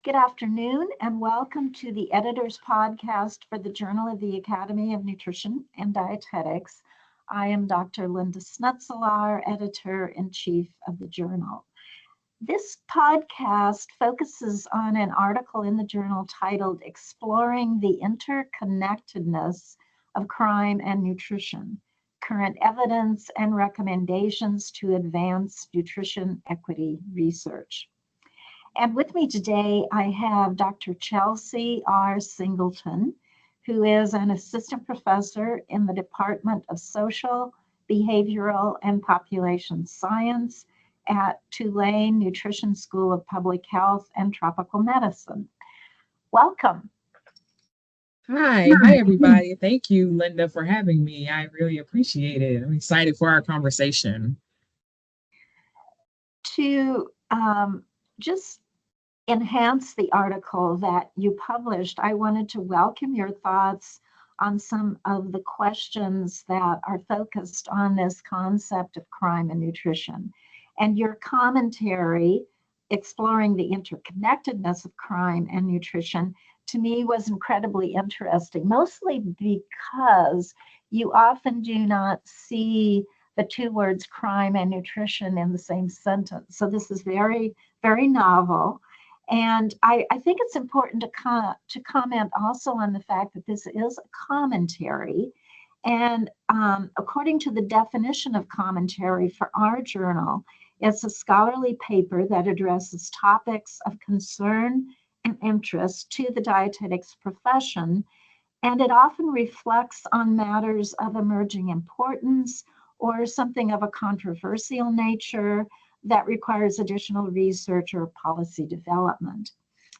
Good afternoon and welcome to the Editor's Podcast for the Journal of the Academy of Nutrition and Dietetics. I am Dr. Linda Snutzelaar, Editor-in-Chief of the journal. This podcast focuses on an article in the journal titled Exploring the Interconnectedness of Crime and Nutrition, Current Evidence and Recommendations to Advance Nutrition Equity Research. And with me today, I have Dr. Chelsea R. Singleton, who is an assistant professor in the Department of Social, Behavioral, and Population Science at Tulane Nutrition School of Public Health and Tropical Medicine. Welcome. Hi everybody. Thank you, Linda, for having me. I really appreciate it. I'm excited for our conversation. To just enhance the article that you published, I wanted to welcome your thoughts on some of the questions that are focused on this concept of crime and nutrition. And your commentary exploring the interconnectedness of crime and nutrition to me was incredibly interesting, mostly because you often do not see the two words crime and nutrition in the same sentence. So this is very, very novel. And I think it's important to comment also on the fact that this is a commentary. And according to the definition of commentary for our journal, it's a scholarly paper that addresses topics of concern and interest to the dietetics profession. And it often reflects on matters of emerging importance or something of a controversial nature that requires additional research or policy development.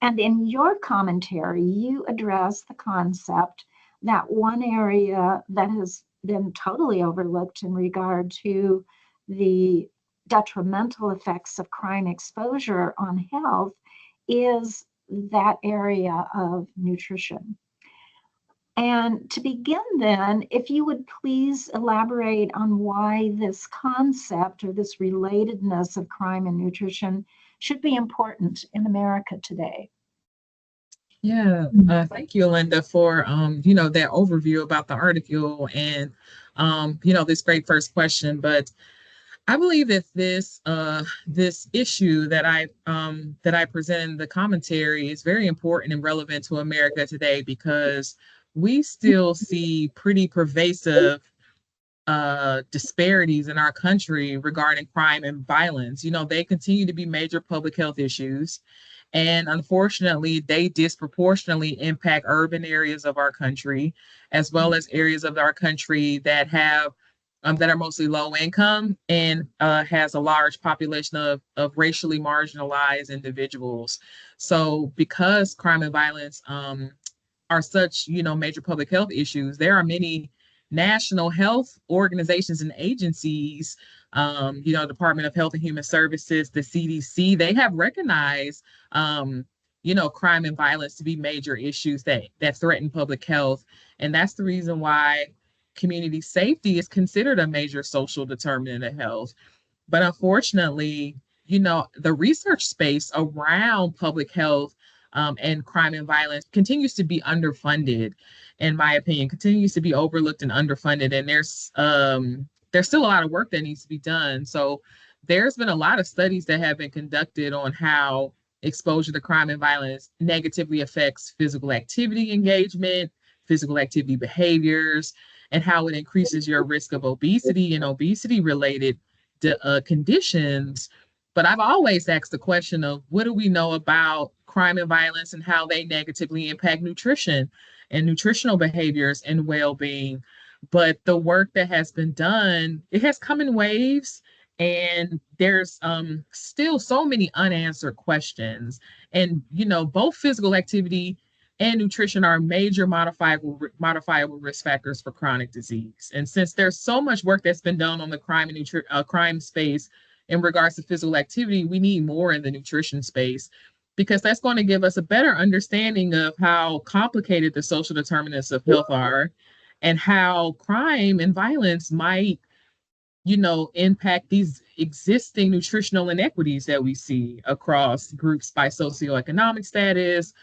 And in your commentary, you address the concept that one area that has been totally overlooked in regard to the detrimental effects of crime exposure on health is that area of nutrition. And to begin then, if you would please elaborate on why this concept or this relatedness of crime and nutrition should be important in America today. Yeah, thank you, Linda, for that overview about the article and this great first question. But I believe that this issue that I present in the commentary is very important and relevant to America today because we still see pretty pervasive disparities in our country regarding crime and violence. They continue to be major public health issues. And unfortunately, they disproportionately impact urban areas of our country, as well as areas of our country that have that are mostly low income and has a large population of racially marginalized individuals. So because crime and violence are such, major public health issues, there are many national health organizations and agencies, Department of Health and Human Services, the CDC, they have recognized, crime and violence to be major issues that threaten public health. And that's the reason why community safety is considered a major social determinant of health. But unfortunately, the research space around public health and crime and violence continues to be underfunded, in my opinion, continues to be overlooked and underfunded. And there's still a lot of work that needs to be done. So there's been a lot of studies that have been conducted on how exposure to crime and violence negatively affects physical activity engagement, physical activity behaviors, and how it increases your risk of obesity and obesity-related conditions. But I've always asked the question of what do we know about crime and violence and how they negatively impact nutrition and nutritional behaviors and well-being. But the work that has been done, it has come in waves, and there's still so many unanswered questions. And, both physical activity and nutrition are major modifiable risk factors for chronic disease. And since there's so much work that's been done on the crime space in regards to physical activity, we need more in the nutrition space, because that's going to give us a better understanding of how complicated the social determinants of health are and how crime and violence might impact these existing nutritional inequities that we see across groups by socioeconomic status,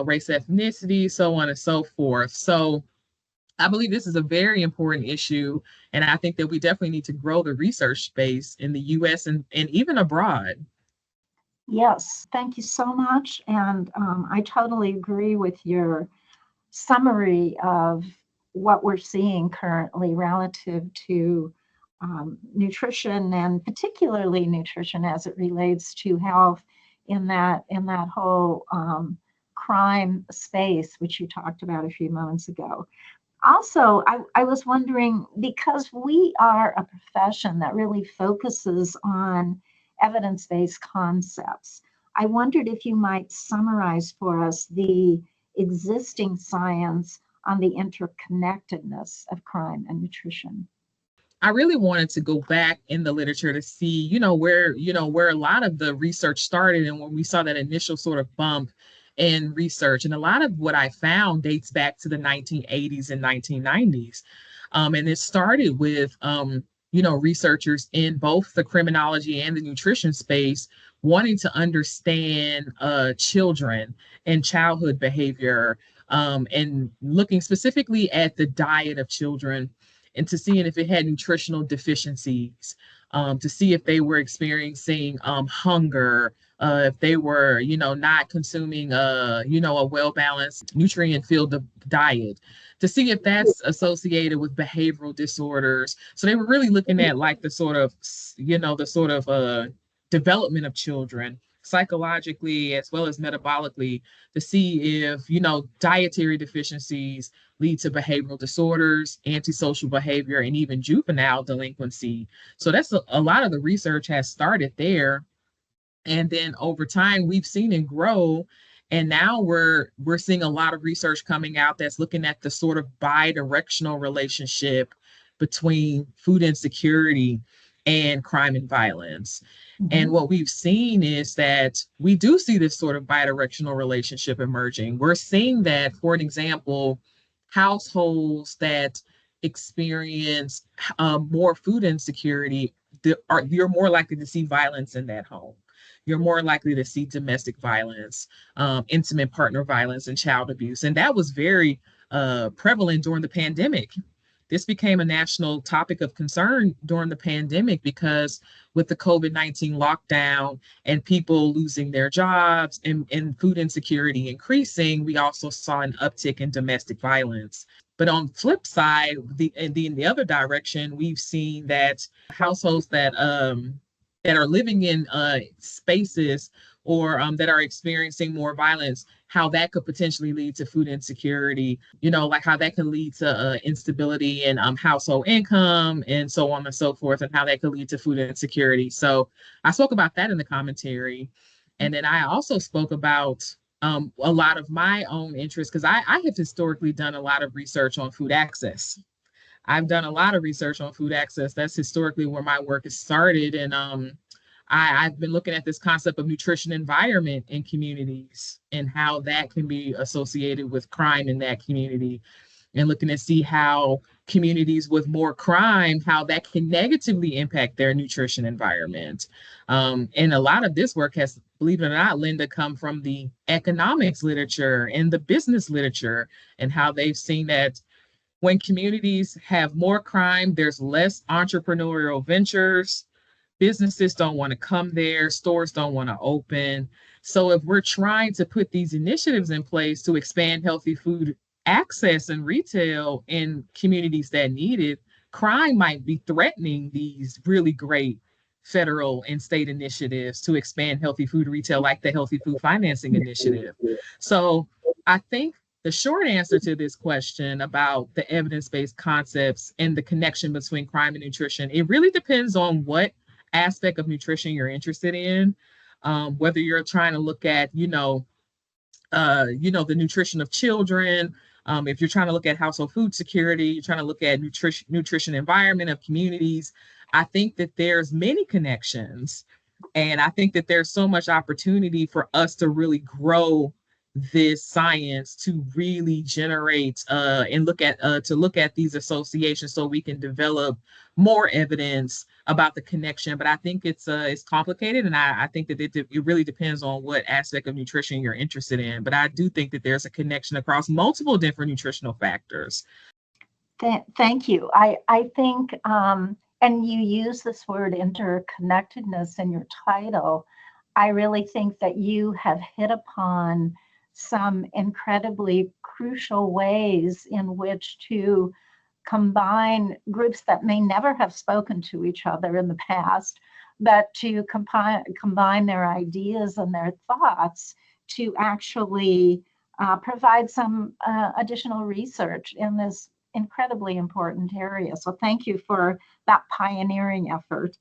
race, ethnicity, so on and so forth. So I believe this is a very important issue. And I think that we definitely need to grow the research space in the US and even abroad. Yes, thank you so much. And I totally agree with your summary of what we're seeing currently relative to nutrition, and particularly nutrition as it relates to health in that whole crime space, which you talked about a few moments ago. Also, I was wondering, because we are a profession that really focuses on evidence-based concepts, I wondered if you might summarize for us the existing science on the interconnectedness of crime and nutrition. I really wanted to go back in the literature to see, where a lot of the research started and when we saw that initial sort of bump in research. And a lot of what I found dates back to the 1980s and 1990s. And it started with, researchers in both the criminology and the nutrition space wanting to understand children and childhood behavior, and looking specifically at the diet of children and to seeing if it had nutritional deficiencies, to see if they were experiencing hunger, if they were, not consuming, a well balanced, nutrient filled diet, to see if that's associated with behavioral disorders. So they were really looking at like the sort of development of children psychologically as well as metabolically to see if dietary deficiencies lead to behavioral disorders, antisocial behavior, and even juvenile delinquency. So that's a lot of the research has started there. And then over time, we've seen it grow. And now we're seeing a lot of research coming out that's looking at the sort of bi-directional relationship between food insecurity and crime and violence. And Mhm. what we've seen is that we do see this sort of bidirectional relationship emerging. We're seeing that, for an example, households that experience more food insecurity, you're more likely to see violence in that home. You're more likely to see domestic violence, intimate partner violence, and child abuse. And that was very prevalent during the pandemic. This became a national topic of concern during the pandemic because with the COVID-19 lockdown and people losing their jobs and food insecurity increasing, we also saw an uptick in domestic violence. But on the flip side, in the other direction, we've seen that households that are living in spaces or that are experiencing more violence, how that could potentially lead to food insecurity, like how that can lead to instability in household income and so on and so forth, and how that could lead to food insecurity. So I spoke about that in the commentary. And then I also spoke about a lot of my own interests because I have historically done a lot of research on food access. I've done a lot of research on food access. That's historically where my work has started. And I've been looking at this concept of nutrition environment in communities and how that can be associated with crime in that community, and looking to see how communities with more crime, how that can negatively impact their nutrition environment. And a lot of this work has, believe it or not, Linda, come from the economics literature and the business literature, and how they've seen that when communities have more crime, there's less entrepreneurial ventures. Businesses don't want to come there, stores don't want to open. So, if we're trying to put these initiatives in place to expand healthy food access and retail in communities that need it, crime might be threatening these really great federal and state initiatives to expand healthy food retail, like the Healthy Food Financing Initiative. So, I think the short answer to this question about the evidence-based concepts and the connection between crime and nutrition, it really depends on what aspect of nutrition you're interested in. Whether you're trying to look at, the nutrition of children, if you're trying to look at household food security, you're trying to look at nutrition environment of communities. I think that there's many connections, and I think that there's so much opportunity for us to really grow this science to really generate and look at these associations so we can develop more evidence about the connection. But I think it's complicated, and I think that it really depends on what aspect of nutrition you're interested in. But I do think that there's a connection across multiple different nutritional factors. Thank you. I think, and you use this word interconnectedness in your title. I really think that you have hit upon some incredibly crucial ways in which to combine groups that may never have spoken to each other in the past, but to combine their ideas and their thoughts to actually provide some additional research in this incredibly important area. So thank you for that pioneering effort.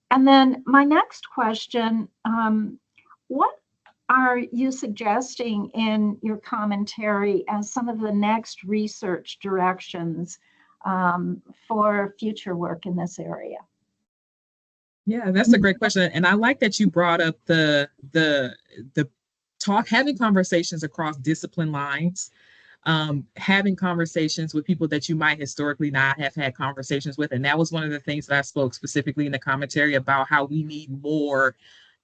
And then my next question, what are you suggesting in your commentary as some of the next research directions for future work in this area? Yeah, that's a great question, and I like that you brought up the talk having conversations across discipline lines, having conversations with people that you might historically not have had conversations with. And that was one of the things that I spoke specifically in the commentary about how we need more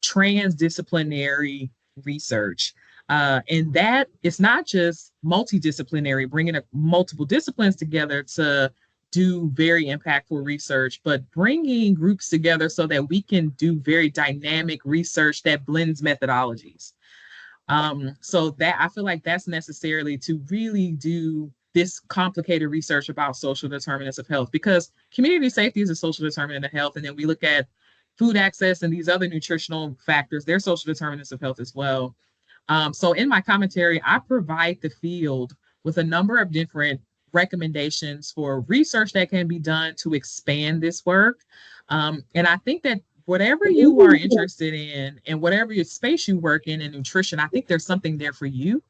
transdisciplinary research. And that it's not just multidisciplinary, bringing multiple disciplines together to do very impactful research, but bringing groups together so that we can do very dynamic research that blends methodologies. So that I feel like that's necessarily to really do this complicated research about social determinants of health, because community safety is a social determinant of health. And then we look at food access and these other nutritional factors, they're social determinants of health as well. So in my commentary, I provide the field with a number of different recommendations for research that can be done to expand this work. And I think that whatever you are interested in and whatever your space you work in nutrition, I think there's something there for you.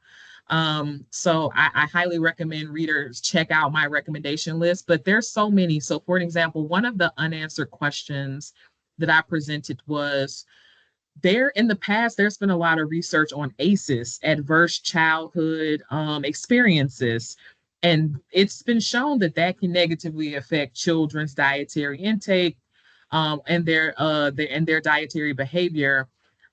So I highly recommend readers check out my recommendation list, but there's so many. So for an example, one of the unanswered questions that I presented was, there in the past, there's been a lot of research on ACEs, adverse childhood experiences, and it's been shown that that can negatively affect children's dietary intake, and their dietary behavior.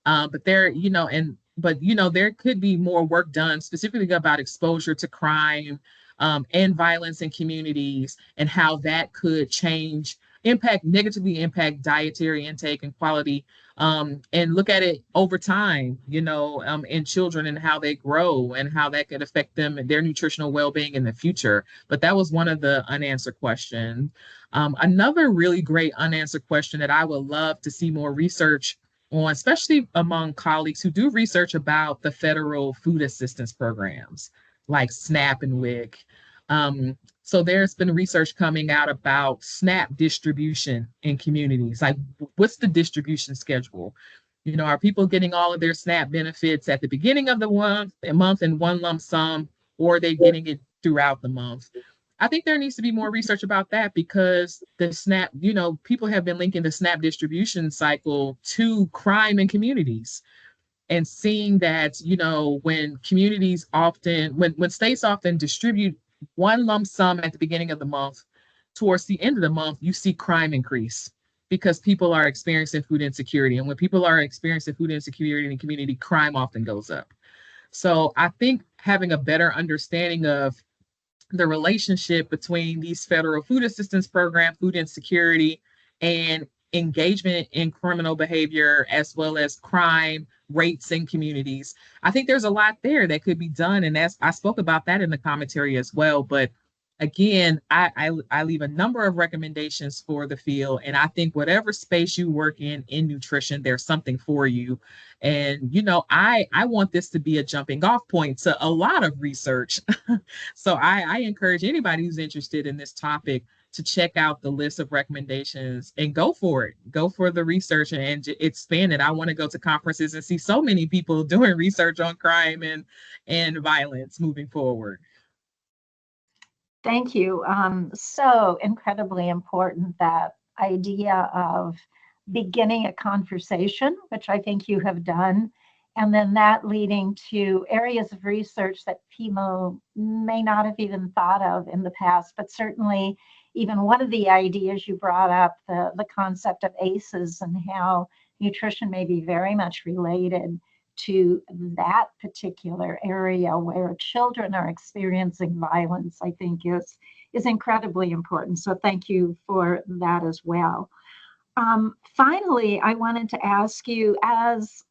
But there, there could be more work done specifically about exposure to crime and violence in communities, and how that could negatively impact dietary intake and quality, and look at it over time, in children and how they grow and how that could affect them and their nutritional well-being in the future. But that was one of the unanswered questions. Another really great unanswered question that I would love to see more research on, especially among colleagues who do research about the federal food assistance programs like SNAP and WIC. So there's been research coming out about SNAP distribution in communities. Like, what's the distribution schedule? Are people getting all of their SNAP benefits at the beginning of the month in one lump sum, or are they getting it throughout the month? I think there needs to be more research about that, because the SNAP, people have been linking the SNAP distribution cycle to crime in communities, and seeing that, when states often distribute one lump sum at the beginning of the month, towards the end of the month, you see crime increase because people are experiencing food insecurity. And when people are experiencing food insecurity in the community, crime often goes up. So I think having a better understanding of the relationship between these federal food assistance program, food insecurity, and engagement in criminal behavior, as well as crime rates in communities. I think there's a lot there that could be done, and I spoke about that in the commentary as well. But again, I leave a number of recommendations for the field, and I think whatever space you work in nutrition, there's something for you. And I want this to be a jumping off point to a lot of research. So I encourage anybody who's interested in this topic to check out the list of recommendations and go for it. Go for the research and expand it. I want to go to conferences and see so many people doing research on crime and violence moving forward. Thank you. So incredibly important, that idea of beginning a conversation, which I think you have done, and then that leading to areas of research that people may not have even thought of in the past, but certainly even one of the ideas you brought up, the concept of ACEs and how nutrition may be very much related to that particular area where children are experiencing violence, I think is incredibly important. So thank you for that as well. Finally, I wanted to ask you, as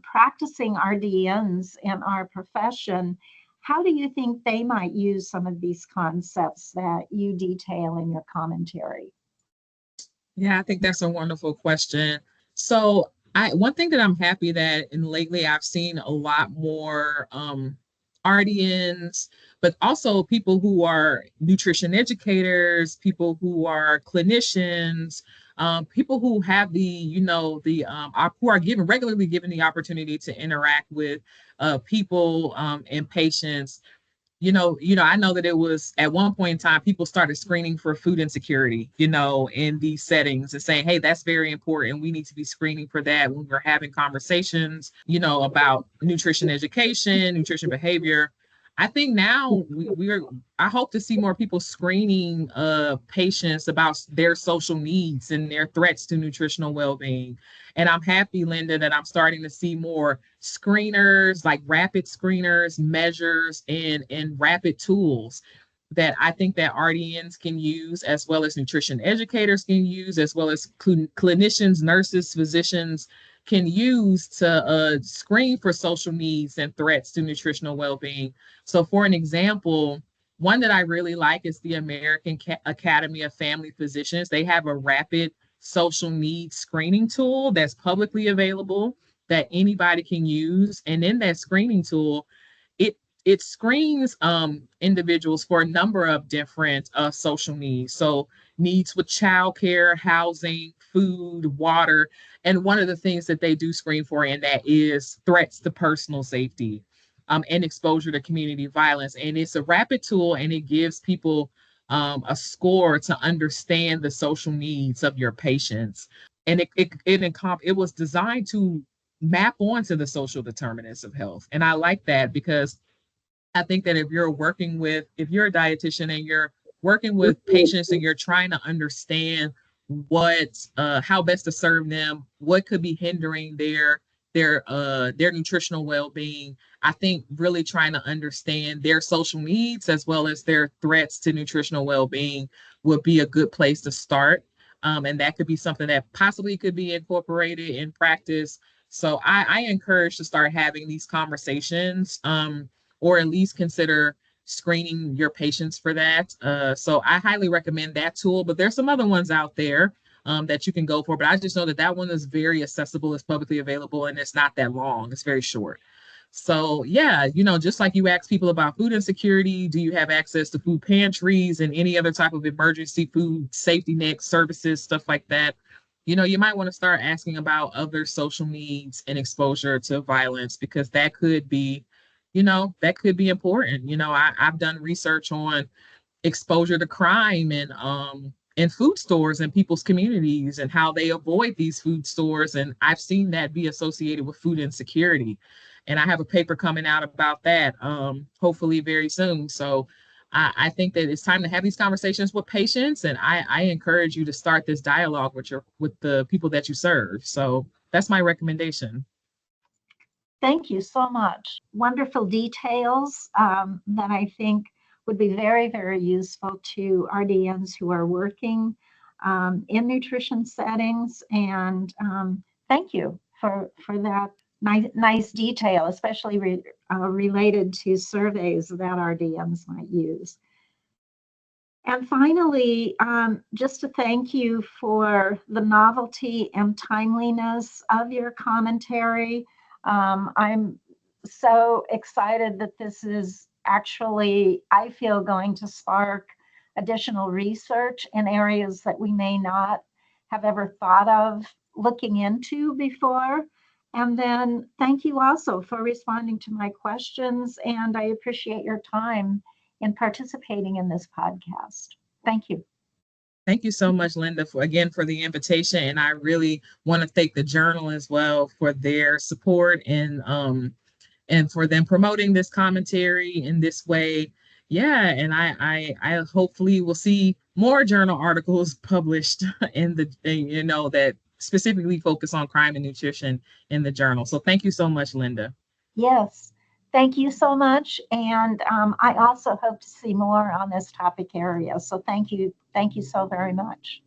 practicing RDNs in our profession, how do you think they might use some of these concepts that you detail in your commentary? Yeah, I think that's a wonderful question. So, I one thing that I'm happy that and lately I've seen a lot more RDNs, but also people who are nutrition educators, people who are clinicians, people who have who are given regularly given the opportunity to interact with people and patients. I know that it was at one point in time, people started screening for food insecurity, in these settings and saying, hey, that's very important. We need to be screening for that when we're having conversations, about nutrition education, nutrition behavior. I think now I hope to see more people screening patients about their social needs and their threats to nutritional well-being. And I'm happy, Linda, that I'm starting to see more screeners, like rapid screeners, measures, and rapid tools that I think that RDNs can use, as well as nutrition educators can use, as well as clinicians, nurses, physicians can use to screen for social needs and threats to nutritional well-being. So, for an example, one that I really like is the American Academy of Family Physicians. They have a rapid social needs screening tool that's publicly available that anybody can use. And in that screening tool, it it screens individuals for a number of different social needs. So needs with childcare, housing, food, water, and one of the things that they do screen for in that is threats to personal safety, and exposure to community violence. And it's a rapid tool, and it gives people a score to understand the social needs of your patients. And it was designed to map onto the social determinants of health. And I like that because I think that if you're a dietitian and you're working with patients and you're trying to understand how best to serve them, what could be hindering their nutritional well-being, I think really trying to understand their social needs as well as their threats to nutritional well-being would be a good place to start. And that could be something that possibly could be incorporated in practice. So I encourage to start having these conversations, or at least consider screening your patients for that. So I highly recommend that tool, but there's some other ones out there that you can go for. But I just know that that one is very accessible, it's publicly available, and it's not that long. It's very short. So yeah, just like you ask people about food insecurity, do you have access to food pantries and any other type of emergency food safety net services, stuff like that? You might want to start asking about other social needs and exposure to violence, because that could be important. I've done research on exposure to crime and in food stores and people's communities and how they avoid these food stores. And I've seen that be associated with food insecurity. And I have a paper coming out about that, hopefully very soon. So I think that it's time to have these conversations with patients, and I encourage you to start this dialogue with the people that you serve. So that's my recommendation. Thank you so much. Wonderful details that I think would be very, very useful to RDNs who are working in nutrition settings. And thank you for that nice detail, especially related to surveys that RDNs might use. And finally, just to thank you for the novelty and timeliness of your commentary. I'm so excited that this is actually, I feel, going to spark additional research in areas that we may not have ever thought of looking into before. And then thank you also for responding to my questions, and I appreciate your time in participating in this podcast. Thank you. Thank you so much, Linda, for the invitation. And I really want to thank the journal as well for their support and for them promoting this commentary in this way. Yeah, and I hopefully will see more journal articles published that specifically focus on crime and nutrition in the journal. So thank you so much, Linda. Yes, thank you so much. And I also hope to see more on this topic area. So thank you. Thank you so very much.